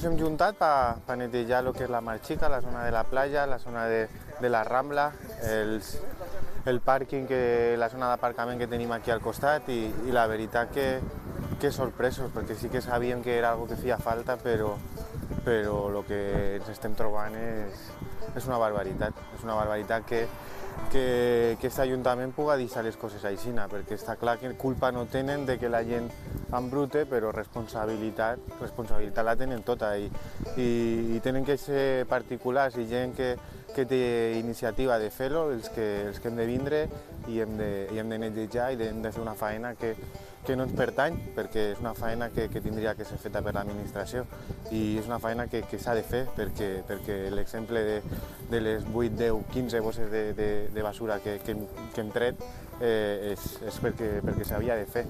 hem juntat per netejar el que és la Mar Xica, la zona de la platja, la zona de la Rambla, el pàrquing, la zona d'aparcament que tenim aquí al costat i la veritat que sorpresos, perquè sí que sabíem que era algo que feia falta, però el que ens estem trobant és una barbaritat. És una barbaritat que aquest ajuntament pugui deixar les coses així, perquè està clar que culpa no tenen de que la gent embrute, però responsabilitat la tenen tota i tenen que ser particulars i gent que té iniciativa de fer-ho, els que hem de vindre i hem de netejar i hem de fer una feina que no ens pertany, perquè és una feina que tindria que ser feta per l'administració i és una feina que s'ha de fer perquè l'exemple de les 8, 10, 15 bosses de basura que hem tret és perquè s'havia de fer.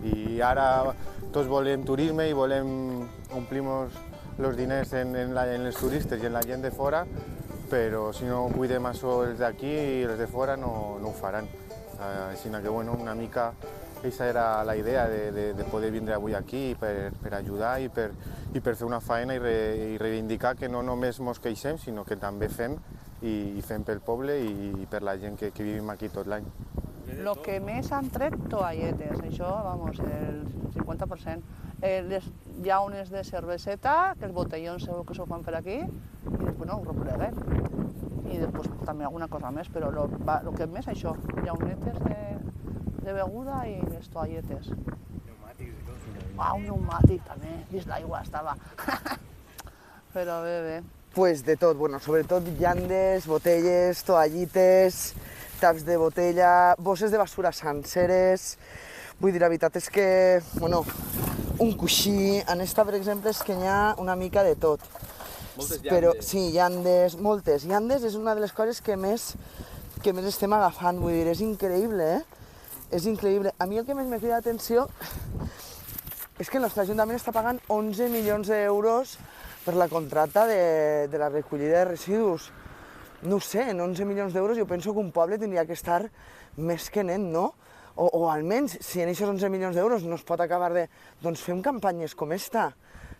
I ara tots volem turisme i volem omplir els diners en els turistes i en la gent de fora, però si no cuidem això els d'aquí i els de fora no ho faran. Així que una mica aquesta era la idea de poder vindre avui aquí per ajudar i per fer una feina i reivindicar que no només ens queixem, sinó que també fem i fem pel poble i per la gent que vivim aquí tot l'any. El que més han tret toalletes, això, vamos, el 50%. Les llaunes de cerveseta, que els botellons segur que s'ho fan per aquí, i després no ho repleguen. I després també alguna cosa més, però el que més això, llaunetes de beguda i les toalletes. Pneumàtics i tot. Un pneumàtic també, dins l'aigua estava. Però bé. Pues de tot, bueno, sobretot llandes, botelles, toallites, taps de botella, bosses de basura senceres. Vull dir, la veritat és que, bueno, un coixí, en esta, per exemple, és que n'hi ha una mica de tot. Moltes llandes. Però, sí, llandes, moltes. Llandes és una de les coses que més estem agafant, vull dir, és increïble, És increïble. A mi el que més me crida l'atenció és que el nostre Ajuntament està pagant 11 milions d'euros per la contracta de la recollida de residus. No ho sé, en 11 milions d'euros jo penso que un poble tindria que estar més que net, no? O almenys, si en aquests 11 milions d'euros no es pot acabar de... Doncs fem campanyes com esta.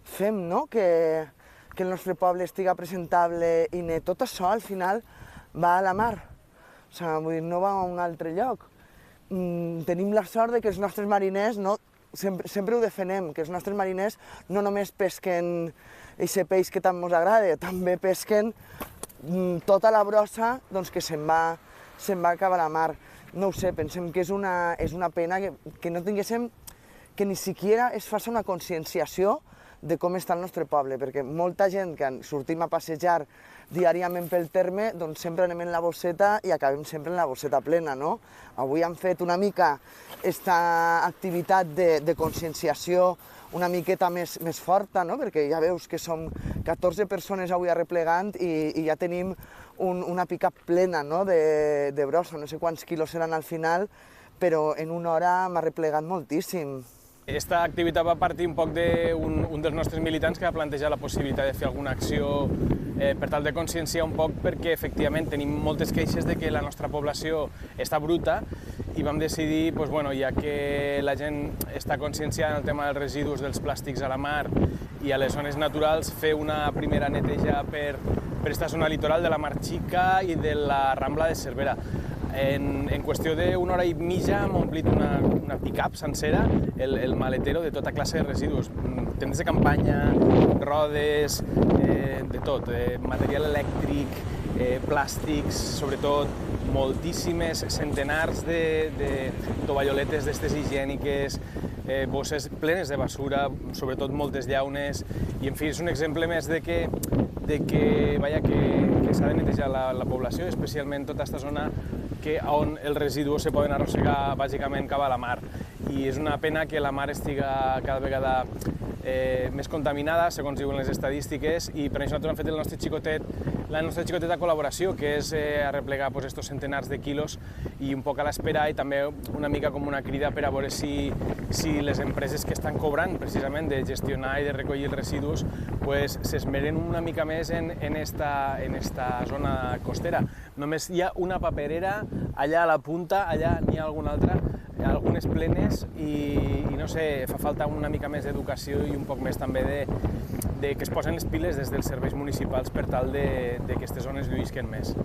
Fem, no?, que el nostre poble estigui presentable i net. Tot això, al final, va a la mar. O sigui, vull dir, no va a un altre lloc. Tenim la sort de que els nostres mariners, sempre ho defenem, que els nostres mariners no només pesquen aquest peix que tant ens agrada, també pesquen tota la brossa que se'n va cap a la mar. No ho sé, pensem que és una pena que no tinguéssim, que ni siquiera es faci una conscienciació de com està el nostre poble, perquè molta gent que sortim a passejar diàriament pel terme, doncs sempre anem en la bosseta i acabem sempre en la bosseta plena, no? Avui han fet una mica aquesta activitat de conscienciació una miqueta més forta, no? Perquè ja veus que som 14 persones avui arreplegant i ja tenim una pick-up plena, no?, de brossa, no sé quants quilos seran al final, però en una hora m'ha arreplegat moltíssim. Aquesta activitat va partir un poc d'un dels nostres militants que va plantejar la possibilitat de fer alguna acció per tal de conscienciar un poc, perquè efectivament tenim moltes queixes de que la nostra població està bruta i vam decidir, ja que la gent està conscienciada en el tema dels residus dels plàstics a la mar i a les zones naturals, fer una primera neteja per aquesta zona litoral de la Mar Xica i de la Rambla de Cervera. En qüestió d'una hora i mitja hem omplit una pick-up sencera, el maletero de tota classe de residus, tendes de campanya, rodes, de tot, material elèctric, plàstics, sobretot, moltíssimes, centenars de tovalloletes d'estes higièniques, bosses plenes de basura, sobretot moltes llaunes, i en fi, és un exemple més de que s'ha de netejar la població, especialment tota aquesta zona on els residus se poden arrossegar bàsicament cap a la mar. I és una pena que la mar estiga cada vegada més contaminada, segons diuen les estadístiques, i per això nosaltres hem fet la nostra xicoteta col·laboració, que és arreplegar estos centenars de quilos i un poc a l'espera, i també una mica com una crida per a veure si les empreses que estan cobrant precisament de gestionar i de recollir els residus s'esmeren una mica més en esta zona costera. només hi ha una paperera, allà a la punta, allà n'hi ha alguna altra, algunes plenes i no sé, fa falta una mica més d'educació i un poc més també de que es posen les piles des dels serveis municipals per tal de que aquestes zones lluïsquen més.